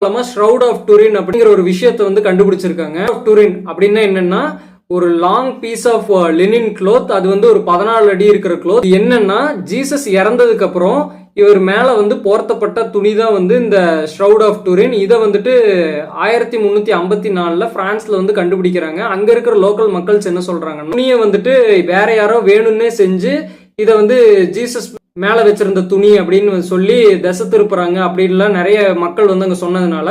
Shroud of டூரின் அப்படிங்கிற ஒரு விஷயத்தை வந்து கண்டுபிடிச்சிருக்காங்க. டூரின் அப்படின்னா என்னன்னா ஒரு long piece of linen cloth. அது வந்து ஒரு 14 அடி இருக்கிற க்ளோத். என்னன்னா ஜீசஸ் இறந்ததுக்கு அப்புறம் இவர் மேல வந்து போர்த்தப்பட்ட துணி தான் வந்து இந்த ஷ்ரவுட் ஆஃப் டூரின். இதை வந்துட்டு 1354 பிரான்ஸ்ல வந்து கண்டுபிடிக்கிறாங்க. அங்க இருக்கிற லோக்கல் மக்கள்ஸ் என்ன சொல்றாங்க, துணியை வந்துட்டு வேற யாரோ வேணும்னே செஞ்சு இதை வந்து ஜீசஸ் மேல வச்சிருந்த துணி அப்படின்னு சொல்லி திசை திருப்புறாங்க அப்படின்லாம் நிறைய மக்கள் வந்து அங்க சொன்னதுனால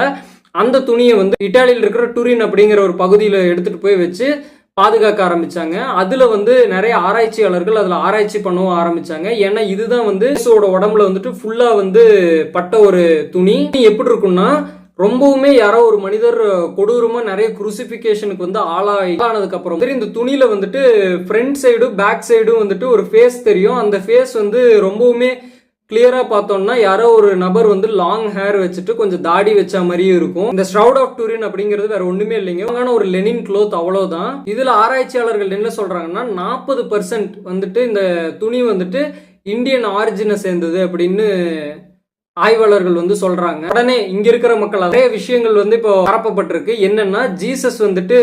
அந்த துணியை வந்து இட்டாலியில் இருக்கிற டூரின் அப்படிங்கிற ஒரு பகுதியில எடுத்துட்டு போய் வச்சு பாதுகாக்க ஆரம்பிச்சாங்க. அதுல வந்து நிறைய ஆராய்ச்சியாளர்கள் அதுல ஆராய்ச்சி பண்ணவும் ஆரம்பிச்சாங்க. ஏன்னா இதுதான் வந்து உடம்புல வந்துட்டு ஃபுல்லா வந்து பட்ட ஒரு துணி. எப்படி இருக்கும்னா ரொம்பவுமே யாரோ ஒரு மனிதர் கொடூரமா நிறைய குரூசிபிகேஷனுக்கு வந்து ஆளானதுக்கு அப்புறம் இந்த துணியில வந்துட்டு ஃப்ரண்ட் சைடும் பேக் சைடும் வந்துட்டு ஒரு ஃபேஸ் தெரியும். அந்த ஃபேஸ் வந்து ரொம்பவுமே கிளியரா பார்த்தோம்னா யாரோ ஒரு நபர் வந்து லாங் ஹேர் வச்சுட்டு கொஞ்சம் தாடி வச்ச மாதிரியும் இருக்கும். இந்த ஷ்ரவுட் ஆஃப் டூரின் அப்படிங்கிறது வேற ஒண்ணுமே இல்லைங்க, ஒரு லெனின் க்ளோத், அவ்வளவுதான். இதுல ஆராய்ச்சியாளர்கள் என்ன சொல்றாங்கன்னா 40% வந்துட்டு இந்த துணி வந்துட்டு இந்தியன் ஆரிஜினை சேர்ந்தது அப்படின்னு ஆய்வாளர்கள் வந்து சொல்றாங்க. உடனே இங்க இருக்கிற மக்கள் நிறைய விஷயங்கள் வந்து இப்போ பரப்பப்பட்டிருக்கு. என்னன்னா ஜீசஸ் வந்துட்டு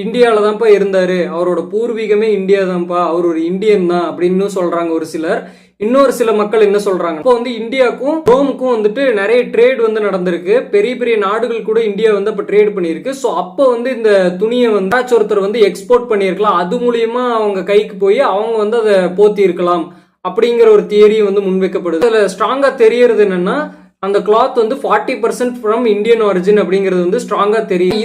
இந்தியாவில தான்ப்பா இருந்தாரு, அவரோட பூர்வீகமே இந்தியா தான்ப்பா, அவர் ஒரு இந்தியன் தான் அப்படின்னு சொல்றாங்க ஒரு சிலர். இன்னொரு சில மக்கள் என்ன சொல்றாங்க, இப்போ வந்து இந்தியாவுக்கும் ரோமுக்கும் வந்துட்டு நிறைய ட்ரேட் வந்து நடந்திருக்கு. பெரிய பெரிய நாடுகள் கூட இந்தியா வந்து அப்ப ட்ரேட் பண்ணியிருக்கு. ஸோ அப்போ வந்து இந்த துணியை வந்து ஒருத்தர் வந்து எக்ஸ்போர்ட் பண்ணியிருக்கலாம். அது மூலியமா அவங்க கைக்கு போய் அவங்க வந்து அதை போத்தி இருக்கலாம் அப்படிங்கிற ஒரு தியரி வந்து முன்வைக்கப்படுது. அதுல ஸ்ட்ராங்கா தெரியறது என்னன்னா அந்த கிளாத் வந்து 40% ஃப்ரம் இந்தியன் ஆரிஜின் அப்படிங்கிறது வந்து ஸ்ட்ராங்கா தெரியும்.